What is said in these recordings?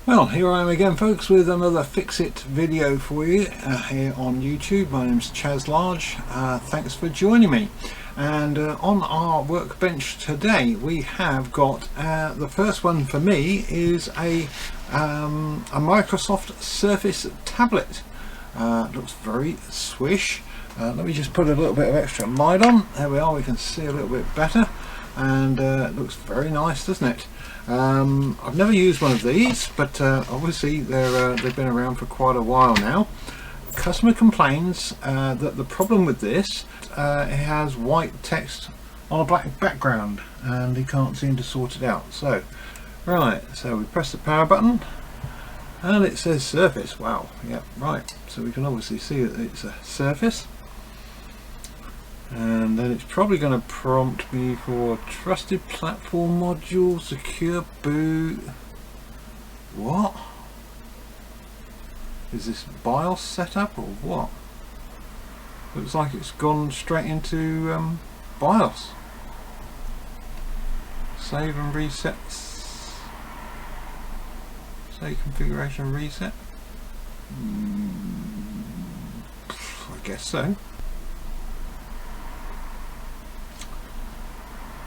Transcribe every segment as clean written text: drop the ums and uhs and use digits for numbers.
Well, here I am again, folks, with another Fix-It video for you here on YouTube. My name's Chaz Large. Thanks for joining me. And on our workbench today, we have got the first one for me is a Microsoft Surface tablet. Looks very swish. Let me just put a little bit of extra light on. There we are. We can see a little bit better, and it looks very nice, doesn't it? I've never used one of these, but obviously they've been around for quite a while now. Customer complains that the problem with this, it has white text on a black background and he can't seem to sort it out. So, right, so we press the power button and it says Surface. Wow, yeah, right. So we can obviously see that it's a Surface. And then it's probably going to prompt me for trusted platform module, secure boot. What? Is this BIOS setup or what? Looks like it's gone straight into BIOS. Save and reset. Save configuration reset. I guess so.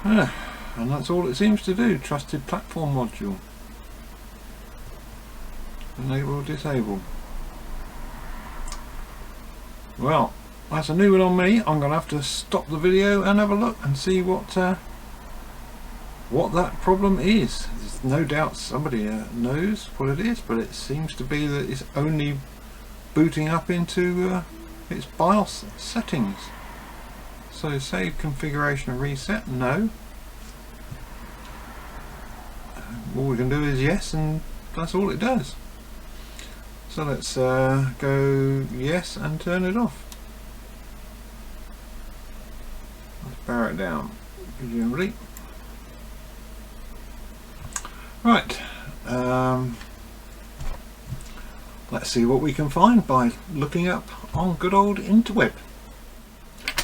And that's all it seems to do. Trusted platform module. Enable or disable. Well, that's a new one on me. I'm going to have to stop the video and have a look and see what that problem is. There's no doubt somebody knows what it is, but it seems to be that it's only booting up into its BIOS settings. So save configuration and reset, no. All we can do is yes, and that's all it does. So let's go yes and turn it off. Let's power it down, presumably. Right, let's see what we can find by looking up on good old interweb.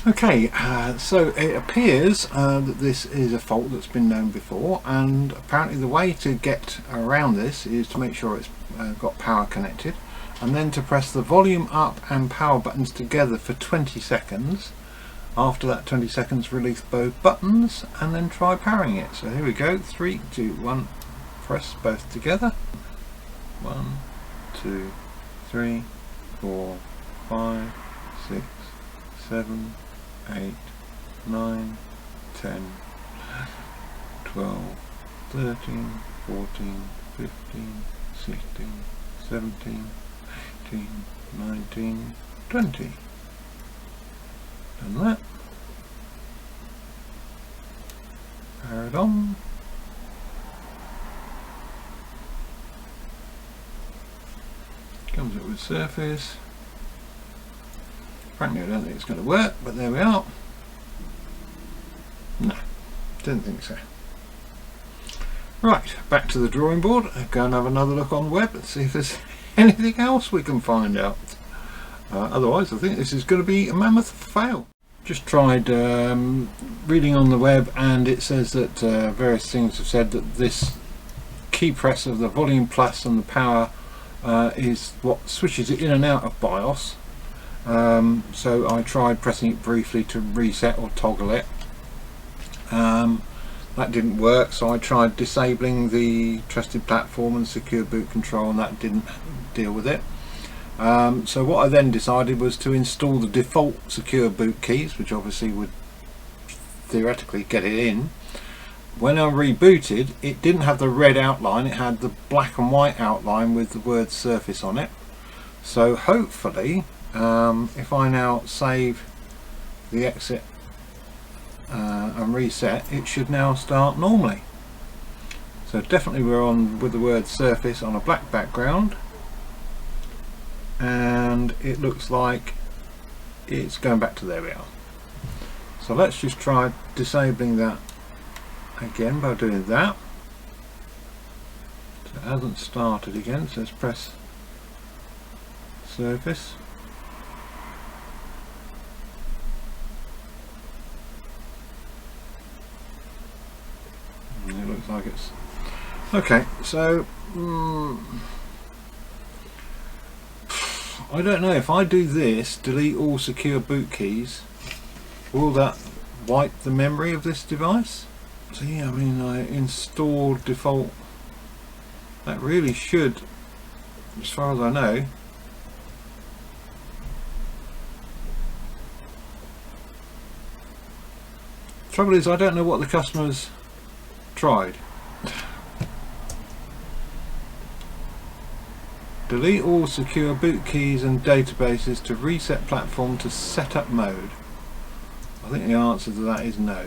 Okay, so it appears that this is a fault that's been known before, and apparently the way to get around this is to make sure it's got power connected, and then to press the volume up and power buttons together for 20 seconds. After that 20 seconds, release both buttons and then try powering it. So here we go, 3, 2, 1, press both together. 1, 2, 3, 4, 5, 6, 7, 8, 9, 10, 12, 13, 14, 15, 16, 17, 18, 19, 20. Done that. Power it on. Comes up with Surface. Frankly, I don't think it's going to work, but there we are. No, didn't think so. Right, back to the drawing board. I'll go and have another look on the web and see if there's anything else we can find out. Otherwise, I think this is going to be a mammoth fail. Just tried reading on the web, and it says that various things have said that this key press of the volume plus and the power is what switches it in and out of BIOS. So I tried pressing it briefly to reset or toggle it. That didn't work, so I tried disabling the trusted platform and secure boot control, and that didn't deal with it. So what I then decided was to install the default secure boot keys, which obviously would theoretically get it in. When I rebooted, it didn't have the red outline, it had the black and white outline with the word Surface on it. So hopefully, if I now save the exit and reset, it should now start normally. So definitely we're on with the word Surface on a black background, and it looks like it's going back to there we are. So let's just try disabling that again by doing that. So it hasn't started again, so let's press Surface. And it looks like it's okay. So I don't know, if I do this, delete all secure boot keys, will that wipe the memory of this device? See, I mean, I installed default. That really should, as far as I know. Trouble is, I don't know what the customers tried. Delete all secure boot keys and databases to reset platform to setup mode. I think the answer to that is no.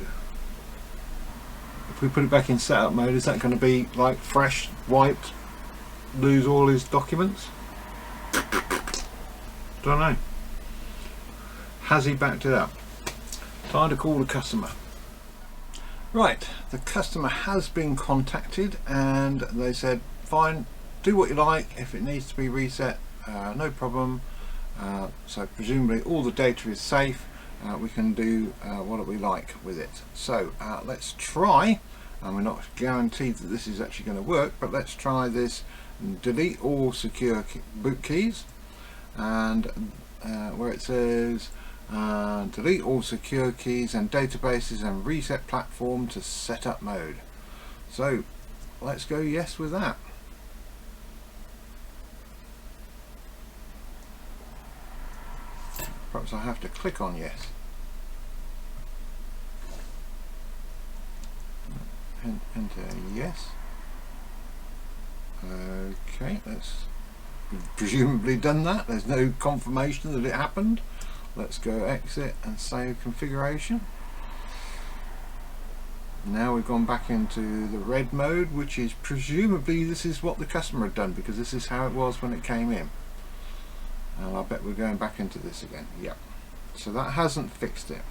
If we put it back in setup mode, is that going to be like fresh, wiped, lose all his documents? Don't know. Has he backed it up? Time to call the customer. Right, the customer has been contacted and they said, fine, do what you like. If it needs to be reset, no problem. So presumably all the data is safe. We can do what we like with it. So let's try, and we're not guaranteed that this is actually going to work, but let's try this. Delete all secure boot keys, and where it says delete all secure keys and databases and reset platform to setup mode. So let's go yes with that. Perhaps I have to click on yes. Enter yes. Okay, we've presumably done that. There's no confirmation that it happened. Let's go exit and save configuration. Now we've gone back into the red mode, which is presumably this is what the customer had done, because this is how it was when it came in. And I bet we're going back into this again. Yep. So that hasn't fixed it.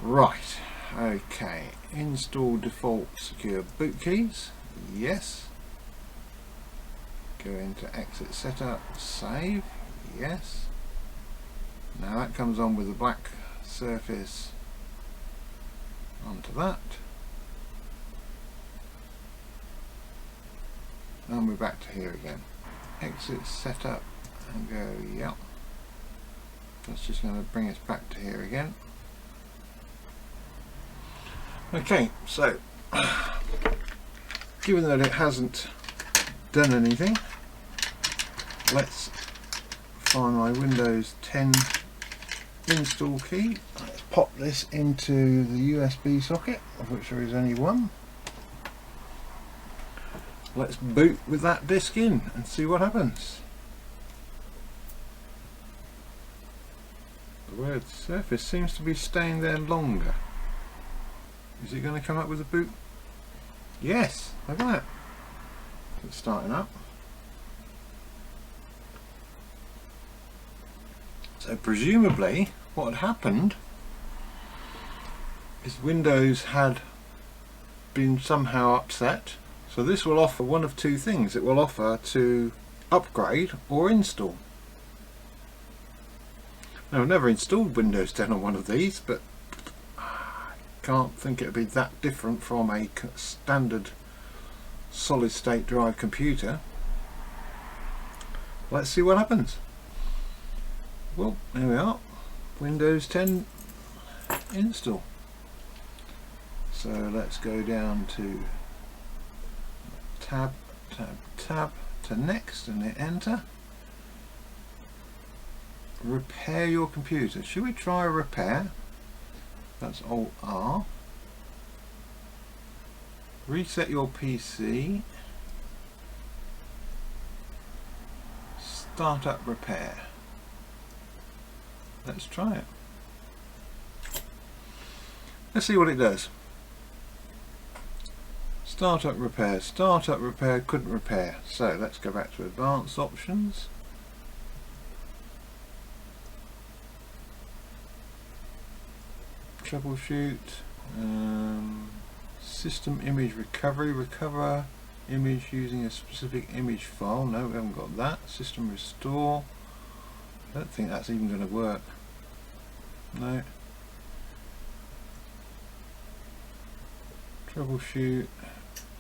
Right. Okay. Install default secure boot keys. Yes. Go into exit setup. Save. Yes. Now that comes on with the black surface onto that. And we're back to here again. Exit setup and go, yep. That's just going to bring us back to here again. Okay, so given that it hasn't done anything, let's find my Windows 10 install key. Let's pop this into the USB socket, of which there is only one. Let's boot with that disk in and see what happens. The word surface seems to be staying there longer. Is it going to come up with a boot? Yes, look at that. It's starting up. So presumably what had happened is Windows had been somehow upset. So this will offer one of two things. It will offer to upgrade or install. Now, I've never installed Windows 10 on one of these, but I can't think it would be that different from a standard solid state drive computer. Let's see what happens. Well, here we are. Windows 10 install. So let's go down to tab to next and hit enter. Repair your computer. Should we try a repair? That's Alt R. Reset your PC. Start up repair. Let's try it. Let's see what it does. Startup repair. Startup repair couldn't repair. So let's go back to advanced options. Troubleshoot. System image recovery. Recover image using a specific image file. No, we haven't got that. System restore. I don't think that's even going to work. No. Troubleshoot.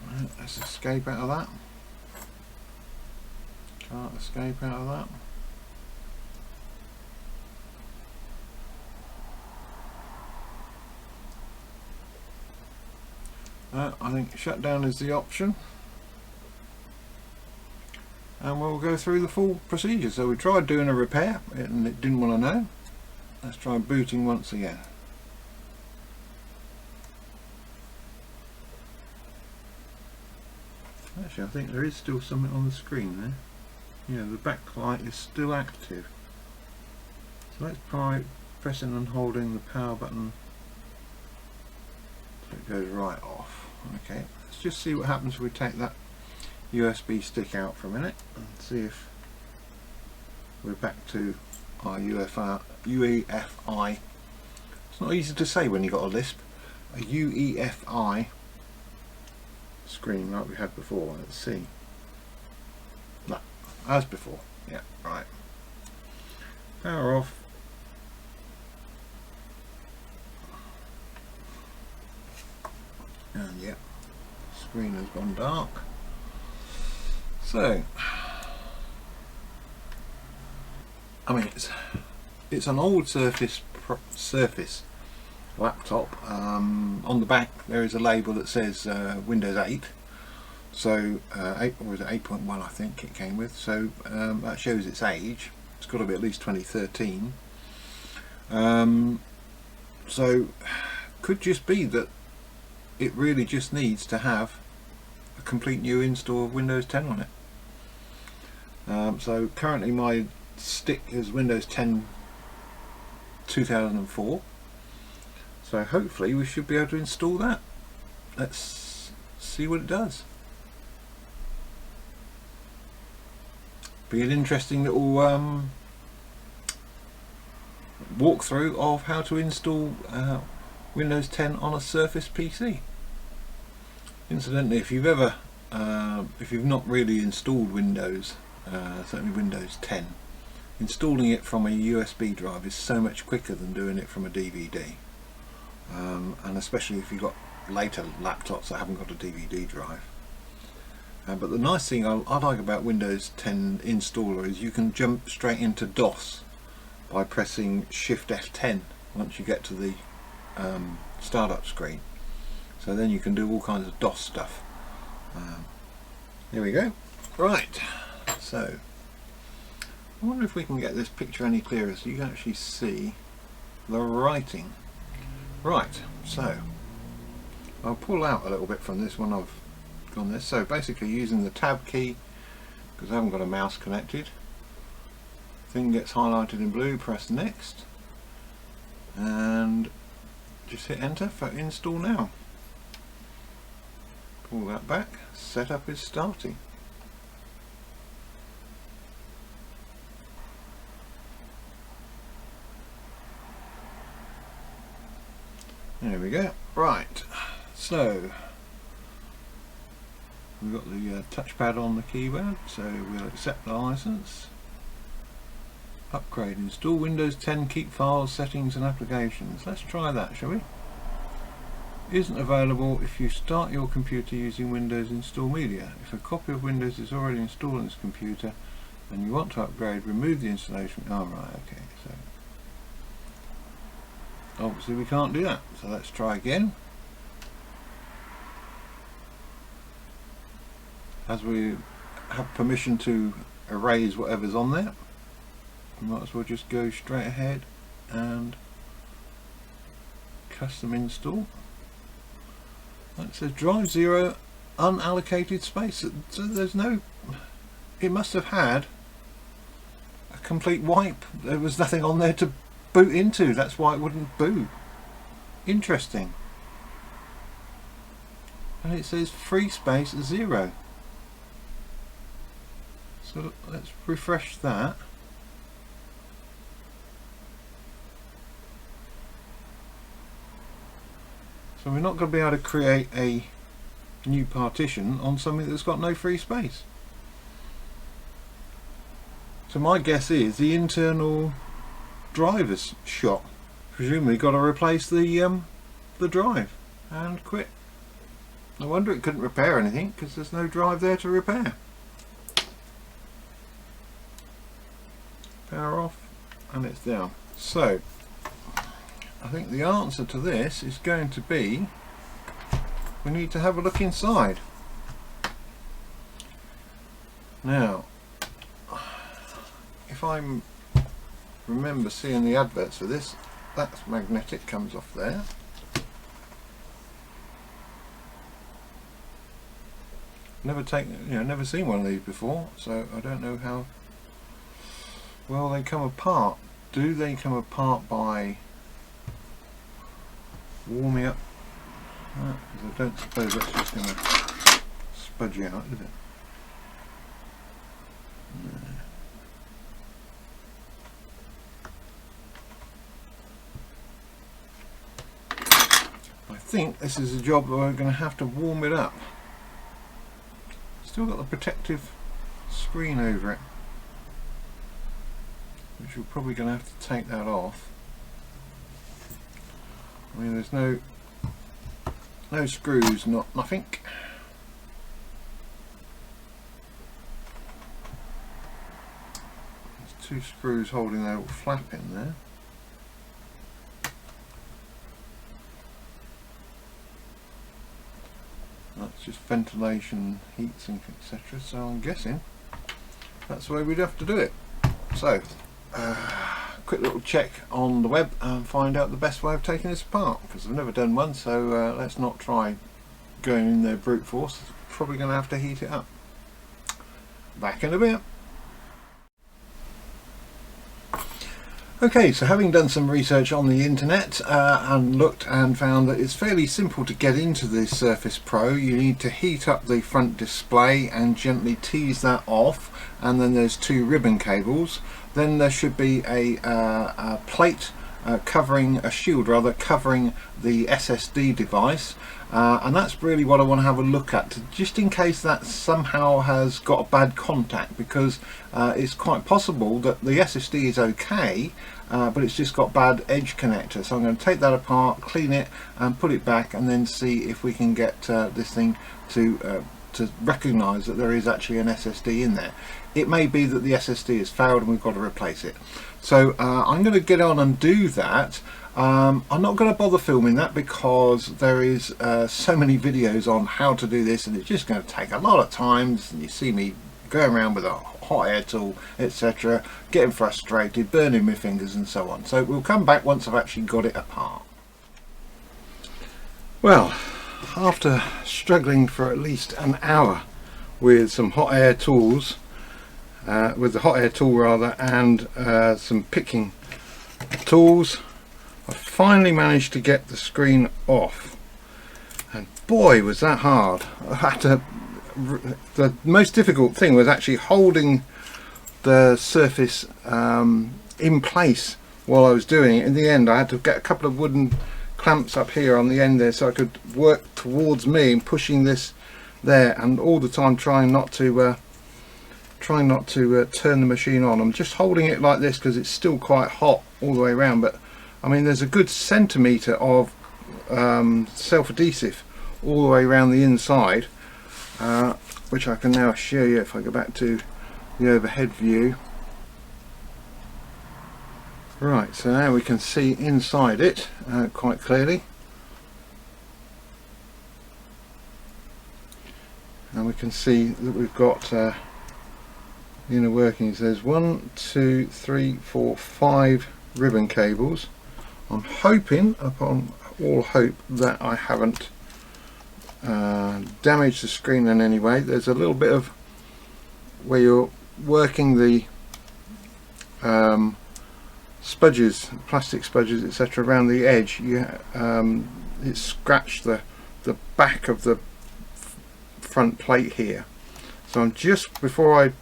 Right, let's escape out of that. Can't escape out of that. I think shutdown is the option, and we'll go through the full procedure. So we tried doing a repair and it didn't want to know. Let's try booting once again. Actually, I think there is still something on the screen there. Yeah, the backlight is still active. So let's try pressing and holding the power button so it goes right off. Okay, let's just see what happens if we take that USB stick out for a minute and see if we're back to our UEFI. It's not easy to say when you've got a lisp. A UEFI screen like we had before. Let's see. No, as before. Yeah, right. Power off. And yeah, screen has gone dark. So, I mean, it's an old Surface laptop. On the back there is a label that says Windows 8. So 8, or was it 8.1? I think it came with. So that shows its age. It's got to be at least 2013. So could just be that it really just needs to have a complete new install of Windows 10 on it. So currently my stick is Windows 10 2004, so hopefully we should be able to install that. Let's see what it does. Be an interesting little walkthrough of how to install Windows 10 on a Surface PC. Incidentally, if you've ever if you've not really installed Windows, certainly Windows 10, installing it from a USB drive is so much quicker than doing it from a DVD, and especially if you've got later laptops that haven't got a DVD drive. But the nice thing I like about Windows 10 installer is you can jump straight into DOS by pressing Shift F10 once you get to the startup screen. So then you can do all kinds of DOS stuff. Here we go. Right, so I wonder if we can get this picture any clearer so you can actually see the writing. Right, so I'll pull out a little bit from this one. I've gone this. So basically using the tab key, because I haven't got a mouse connected, thing gets highlighted in blue, press next and just hit enter for install now. Pull that back, setup is starting. There we go. Right, so we've got the touchpad on the keyboard, so we'll accept the license. Upgrade, install Windows 10, keep files, settings and applications. Let's try that, shall we? Isn't available if you start your computer using Windows Install Media. If a copy of Windows is already installed on this computer and you want to upgrade, remove the installation. Oh right, okay, so obviously we can't do that, so let's try again. As we have permission to erase whatever's on there, we might as well just go straight ahead and custom install. It says drive 0, unallocated space, so there's no, it must have had a complete wipe. There was nothing on there to boot into, that's why it wouldn't boot. Interesting. And it says free space 0. So let's refresh that. So we're not going to be able to create a new partition on something that's got no free space. So my guess is the internal driver's shot. Presumably got to replace the drive and quit. No wonder it couldn't repair anything, because there's no drive there to repair. Power off, and it's down. So I think the answer to this is going to be, we need to have a look inside. Now, if I remember seeing the adverts for this, that's magnetic, comes off there. Never seen one of these before, so I don't know how well they come apart. Do they come apart by warming up? Because I don't suppose that's just going to spudge out, is it? No. I think this is a job where we're going to have to warm it up. Still got the protective screen over it, which we're probably going to have to take that off. I mean, there's no screws, nothing. There's two screws holding that little flap in there. That's just ventilation, heat sink, etc. So I'm guessing that's the way we'd have to do it. So, quick little check on the web and find out the best way of taking this apart, because I've never done one, so let's not try going in there brute force. Probably going to have to heat it up. Back in a bit. Okay, so having done some research on the internet and looked and found that it's fairly simple to get into this Surface Pro. You need to heat up the front display and gently tease that off, and then there's two ribbon cables. Then there should be a plate covering, a shield rather, covering the SSD device, and that's really what I want to have a look at, just in case that somehow has got a bad contact, because it's quite possible that the SSD is okay, but it's just got bad edge connector. So I'm going to take that apart, clean it and put it back, and then see if we can get this thing to recognise that there is actually an SSD in there. It may be that the SSD has failed and we've got to replace it. So I'm going to get on and do that. I'm not going to bother filming that because there is so many videos on how to do this, and it's just going to take a lot of time. And you see me going around with a hot air tool, etc., getting frustrated, burning my fingers and so on. So we'll come back once I've actually got it apart. Well, after struggling for at least an hour with some hot air tools, with the hot air tool rather, and some picking tools, I finally managed to get the screen off, and boy was that hard. I had to, the most difficult thing was actually holding the surface in place while I was doing it. In the end I had to get a couple of wooden clamps up here on the end there so I could work towards me and pushing this there, and all the time trying not to turn the machine on. I'm just holding it like this because it's still quite hot all the way around, but I mean there's a good centimetre of self-adhesive all the way around the inside, which I can now show you if I go back to the overhead view. Right, so now we can see inside it quite clearly, and we can see that we've got the inner workings. There's 1, 2, 3, 4, 5 ribbon cables. I'm hoping, upon all hope, that I haven't damaged the screen in any way. There's a little bit of where you're working the spudges, plastic spudges, etc., around the edge. It scratched the back of the front plate here. So I'm just, before I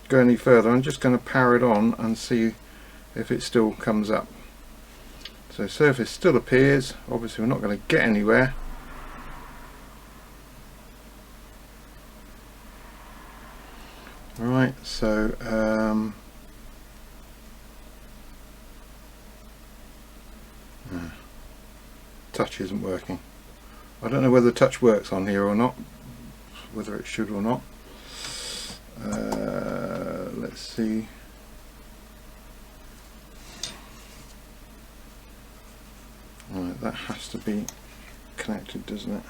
go any further, I'm just going to power it on and see if it still comes up. So surface still appears. Obviously we're not going to get anywhere. Right, so touch isn't working. I don't know whether touch works on here or not, whether it should or not. Let's see. Right, that has to be connected, doesn't it?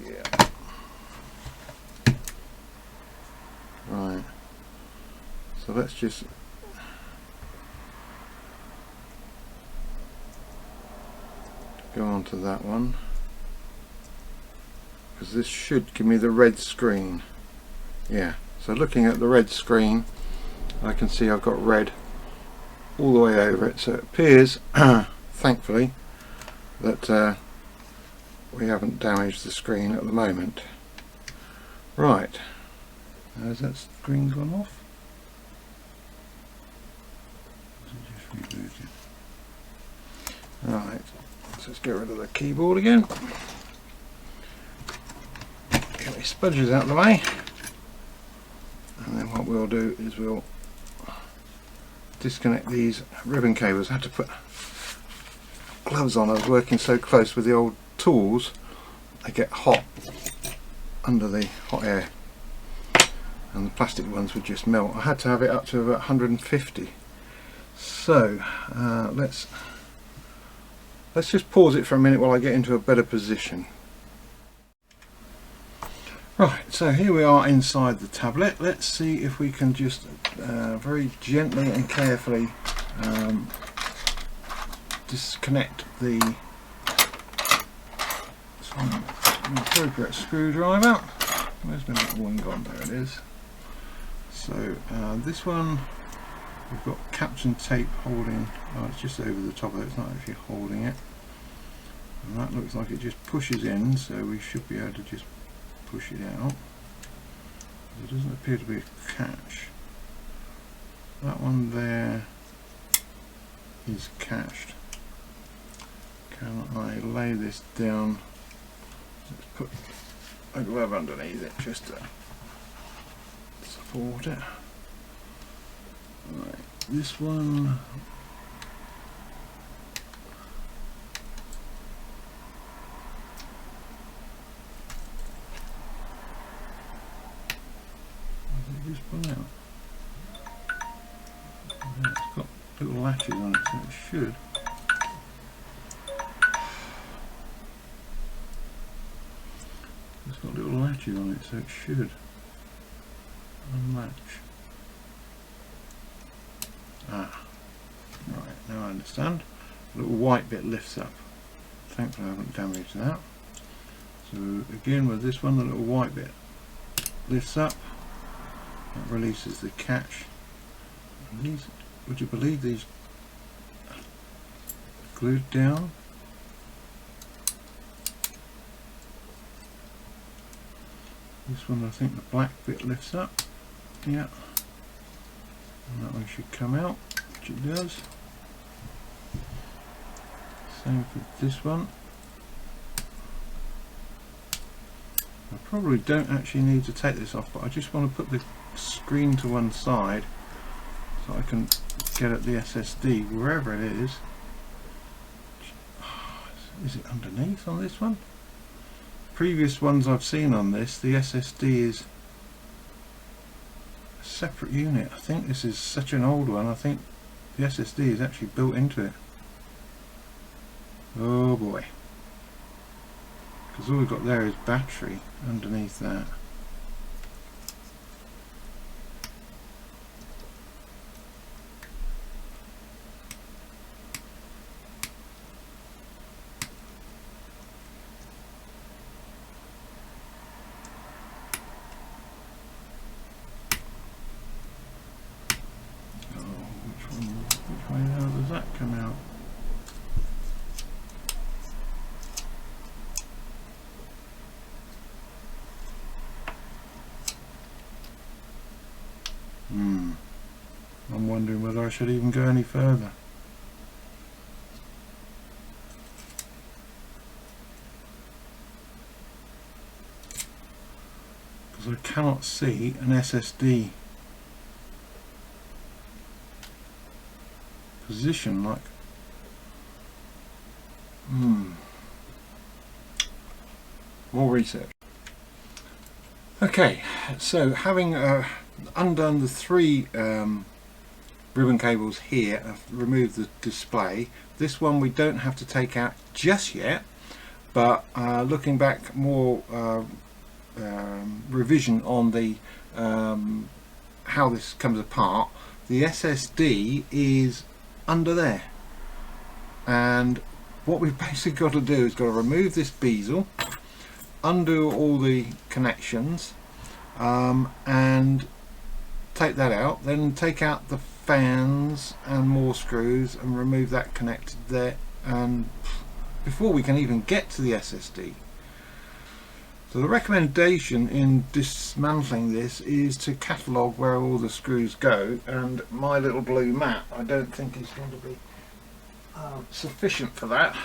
Yeah. Right. So let's just go on to that one, because this should give me the red screen. Yeah, so looking at the red screen, I can see I've got red all the way over it, so it appears thankfully that we haven't damaged the screen at the moment. Right, has that screen gone off? Just reboot it. Right, so let's get rid of the keyboard again. Get my spudges out of the way, and then what we'll do is we'll disconnect these ribbon cables. I had to put gloves on. I was working so close with the old tools, they get hot under the hot air, and the plastic ones would just melt. I had to have it up to about 150. So let's just pause it for a minute while I get into a better position. Right, so here we are inside the tablet. Let's see if we can just very gently and carefully disconnect the appropriate screwdriver. Where's my little one gone? There it is. So this one, we've got captain tape holding. Oh, it's just over the top of it. It's not actually holding it. And that looks like it just pushes in, so we should be able to just push it out. There doesn't appear to be a catch. That one there is catched. Can I lay this down? Let's put a glove underneath it just to support it. Right, this one. Just pull out. Yeah, it's got little latches on it, so it should. It's got little latches on it, so it should unlatch. Ah, right, now I understand. A little white bit lifts up. Thankfully I haven't damaged that. So again with this one, the little white bit lifts up. That releases the catch. And these, would you believe these are glued down? This one I think the black bit lifts up. Yeah. And that one should come out, which it does. Same for this one. I probably don't actually need to take this off, but I just want to put the screen to one side so I can get at the SSD wherever it is. Is it underneath on this one? Previous ones I've seen on this, the SSD is a separate unit. I think this is such an old one, I think the SSD is actually built into it. Oh boy. Because all we've got there is battery underneath that. Oh, which way now does that come out? I'm wondering whether I should even go any further. Because I cannot see an SSD position like more research. Okay, so having undone the 3 ribbon cables here, I've removed the display. This one we don't have to take out just yet, but looking back more revision on the how this comes apart, the SSD is under there, and what we've basically got to do is got to remove this bezel, undo all the connections, and take that out, then take out the fans and more screws and remove that connected there, and before we can even get to the SSD. So the recommendation in dismantling this is to catalogue where all the screws go, and my little blue map I don't think is going to be sufficient for that.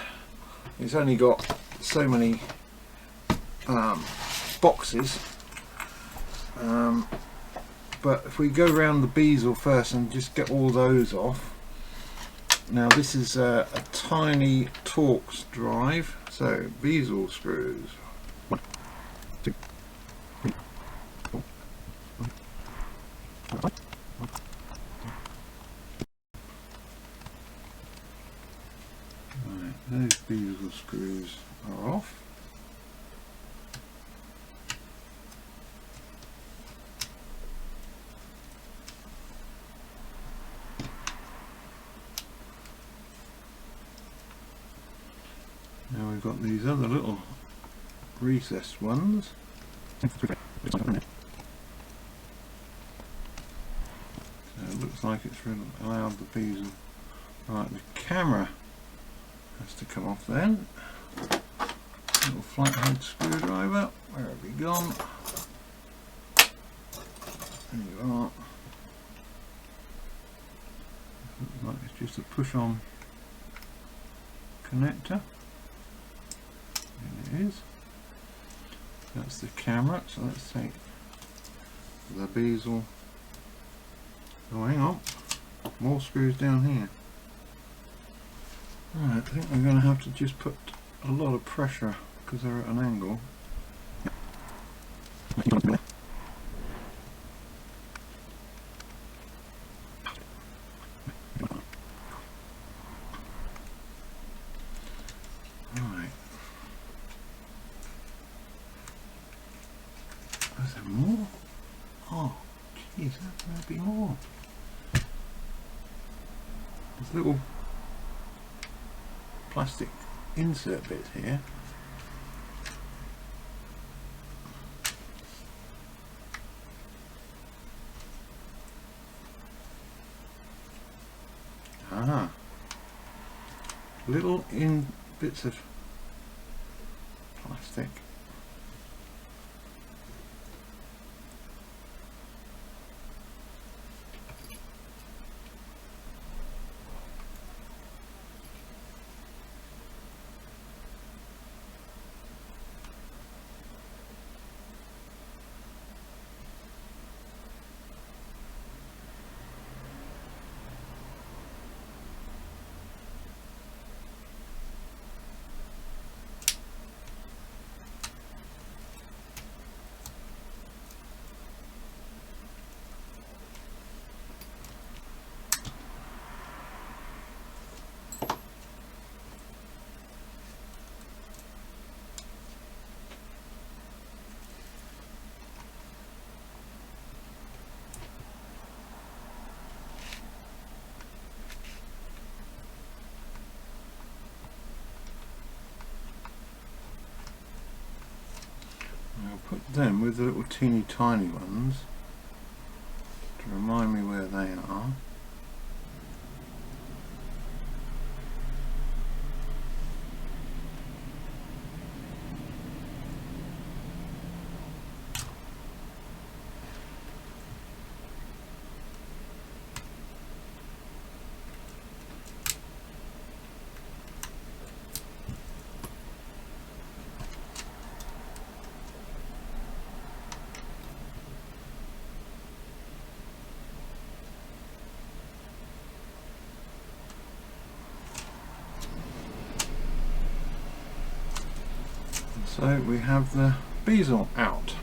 It's only got so many boxes, but if we go around the bezel first and just get all those off. Now this is a tiny Torx drive, so bezel screws. 1, 2, 3, 4, 5. Right, those bezel screws are off. Now we've got these other little recessed ones. So it looks like it's really allowed the bezel. Right, the camera has to come off then. Little flathead screwdriver. Where have you gone? There you are. Looks like it's just a push-on connector. There it is. That's the camera, so let's take the bezel. Oh, hang on, more screws down here. Right, I think I'm going to have to just put a lot of pressure because they're at an angle. Is there more? Oh, geez, there's going to be more. There's little plastic insert bits here. Ah, little bits of plastic. I'll put them with the little teeny tiny ones to remind me where they are. So we have the Bezel out.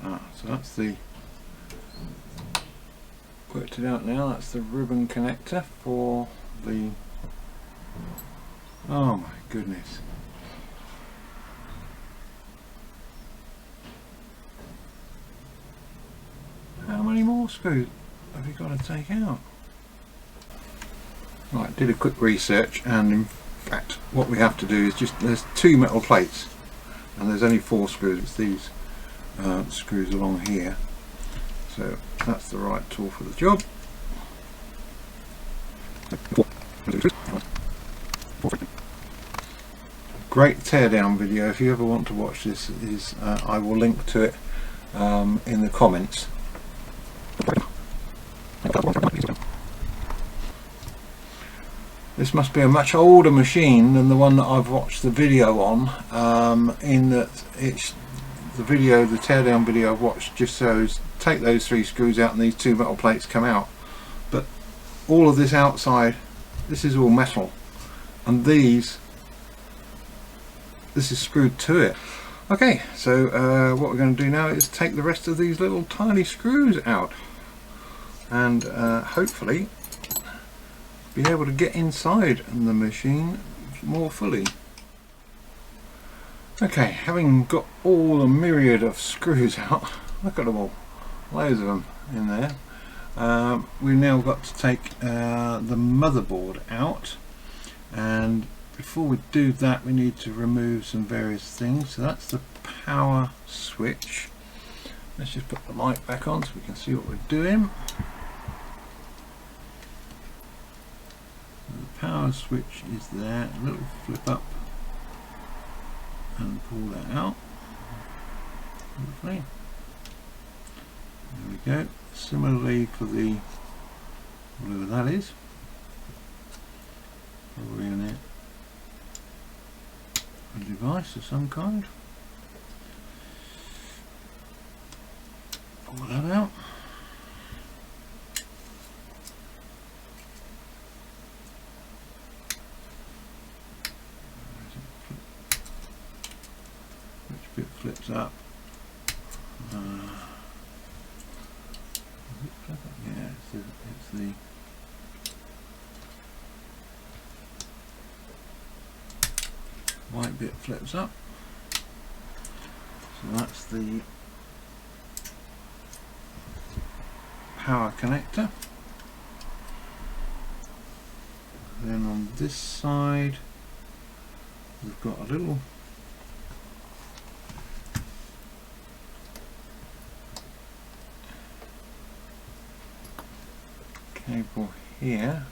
So that's the, worked it out now, that's the ribbon connector for the, oh my goodness. How many more screws have you got to take out? Right, did a quick research, and in fact what we have to do is just, there's 2 metal plates and there's only 4 screws. It's these screws along here, so that's the right tool for the job. Great teardown video. If you ever want to watch this, is I will link to it in the comments. This must be a much older machine than the one that I've watched the video on, in that it's the video, the teardown video I've watched just shows take those 3 screws out and these 2 metal plates come out, but all of this outside, this is all metal, and this is screwed to it. Okay, so what we're going to do now is take the rest of these little tiny screws out and hopefully be able to get inside the machine more fully. Okay, having got all the myriad of screws out, look at them all, loads of them in there, we've now got to take the motherboard out, and before we do that we need to remove some various things. So that's the power switch. Let's just put the light back on so we can see what we're doing. The power switch is there, a little flip up and pull that out. Lovely. There we go. Similarly for the, whatever that is, probably in a device of some kind. Pull that out. Which bit flips up? Yeah, it's the white bit flips up. So that's the power connector. Then on this side we've got a little cable here.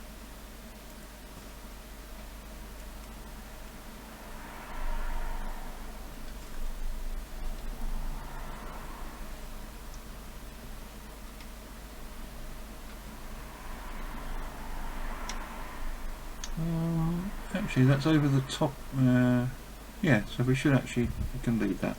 Actually that's over the top, yeah, so we can leave that.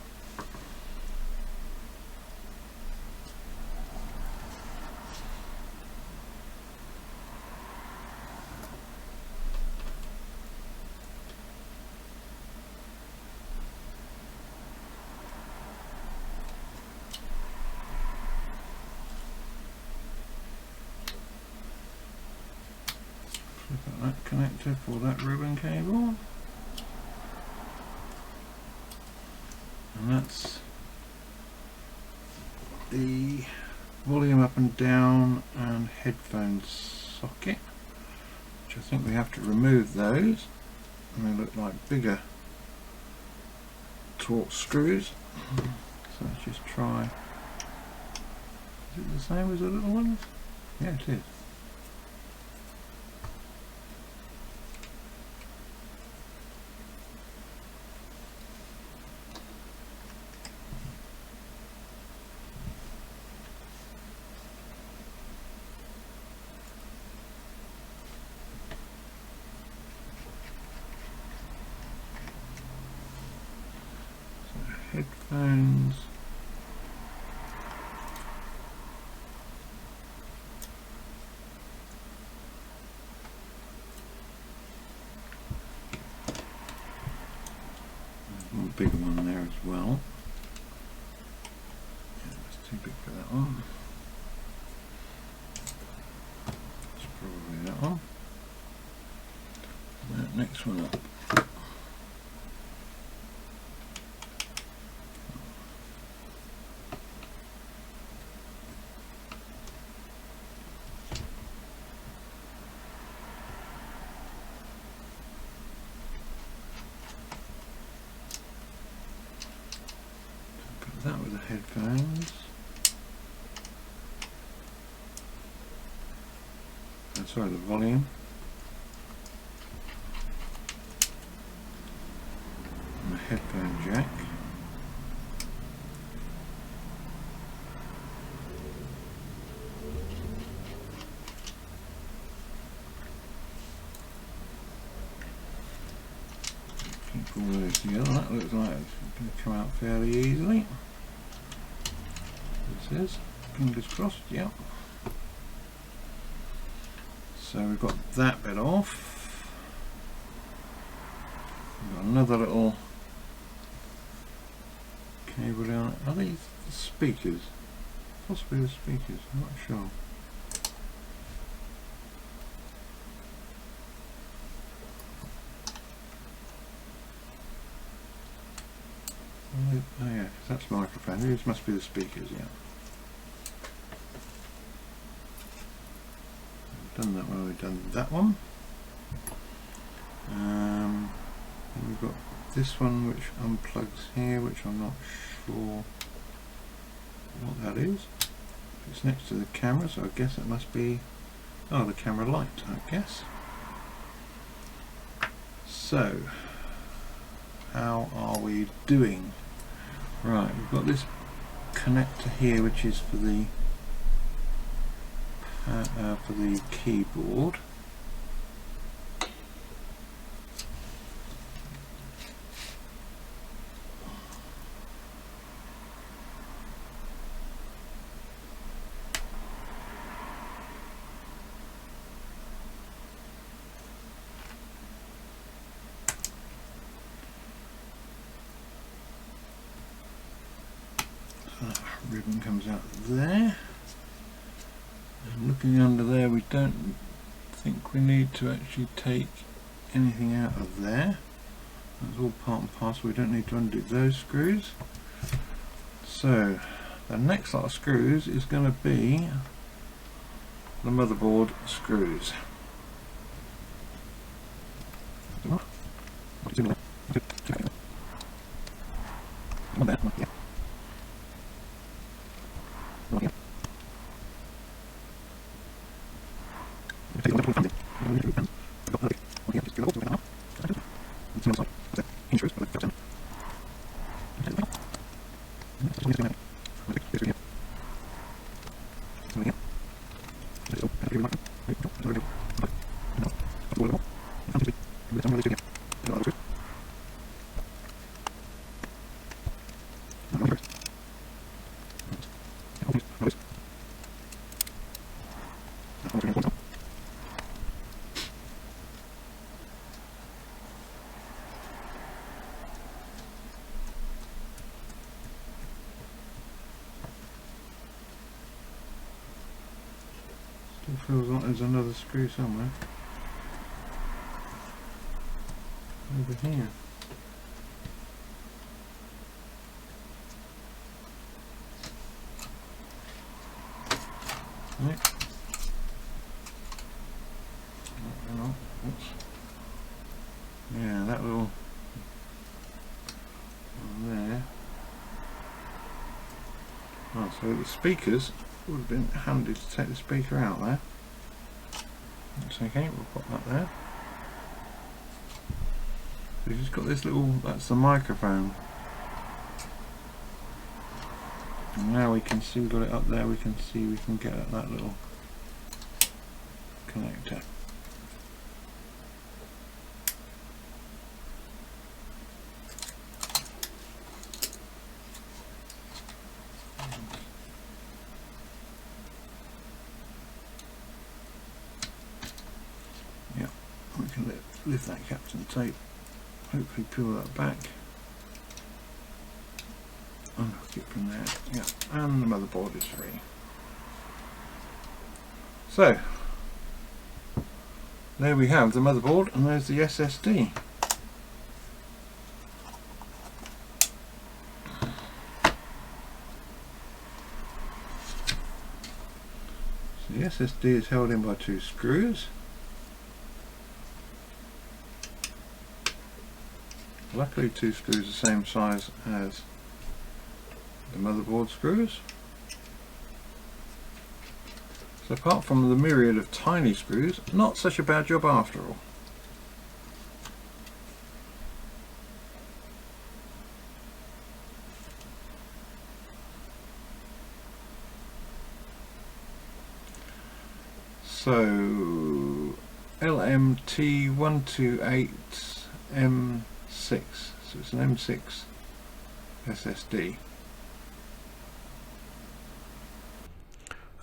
That connector for that ribbon cable, and that's the volume up and down and headphone socket, which I think we have to remove those, and they look like bigger Torx screws. So let's just try. Is it the same as the little ones? Yeah, it is. Headphones, bigger one there as well. Yeah, that's too big for that one. It's probably that one. That next one up. That with the headphones. Sorry, the volume. And the headphone jack. Keep all those together. That looks like it's going to come out fairly easily. This is, fingers crossed, yeah. So we've got that bit off. We've got another little cable down. Are these the speakers? Possibly the speakers, I'm not sure. Oh yeah, 'cause that's microphone. These must be the speakers, yeah. Done that one, we've done that one. And we've got this one which unplugs here, which I'm not sure what that is. It's next to the camera, so I guess it must be, oh, the camera light, I guess. So, how are we doing? Right, we've got this connector here which is for the keyboard. So that ribbon comes out there. And looking under there, we don't think we need to actually take anything out of there. That's all part and parcel. We don't need to undo those screws. So the next lot of screws is going to be the motherboard screws. Feels like there's another screw somewhere over here. Right. Hang on. Oops. Yeah, that little one there. Oh, so the speakers would have been handy to take the speaker out there. That's okay, we'll put that there. So you've just got this little, that's the microphone. And now we can see, we've got it up there, we can see we can get at that little connector. Lift that captain tape, hopefully peel that back. unhook it from there. Yeah, and the motherboard is free. So there we have the motherboard, and there's the SSD. So the SSD is held in by 2 screws. Luckily 2 screws the same size as the motherboard screws. So apart from the myriad of tiny screws, not such a bad job after all. So LMT128M6, so it's an M6 SSD.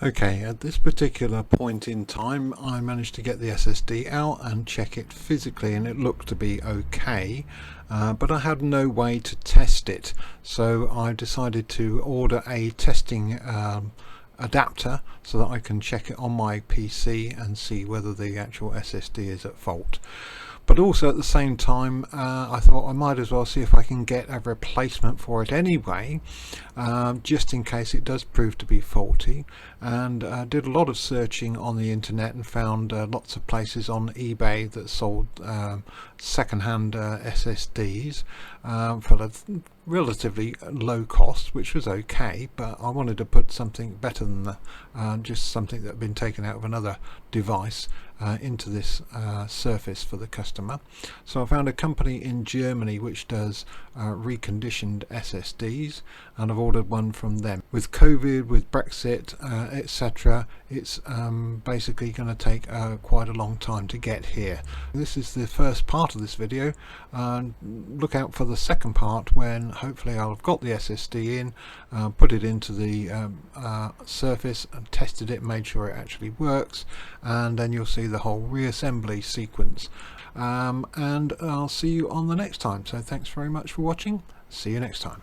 Okay, at this particular point in time I managed to get the SSD out and check it physically, and it looked to be okay, but I had no way to test it, so I decided to order a testing adapter so that I can check it on my PC and see whether the actual SSD is at fault. But also at the same time I thought I might as well see if I can get a replacement for it anyway, just in case it does prove to be faulty, and did a lot of searching on the internet and found lots of places on eBay that sold second-hand SSDs for a relatively low cost, which was okay, but I wanted to put something better than the, just something that had been taken out of another device into this surface for the customer. So I found a company in Germany which does reconditioned SSDs, and I've ordered one from them. With COVID, with Brexit, etc., it's basically going to take quite a long time to get here. This is the first part of this video. Look out for the second part, when hopefully I'll have got the SSD in, put it into the surface and tested it, made sure it actually works, and then you'll see the whole reassembly sequence, and I'll see you on the next time. So thanks very much for watching. See you next time.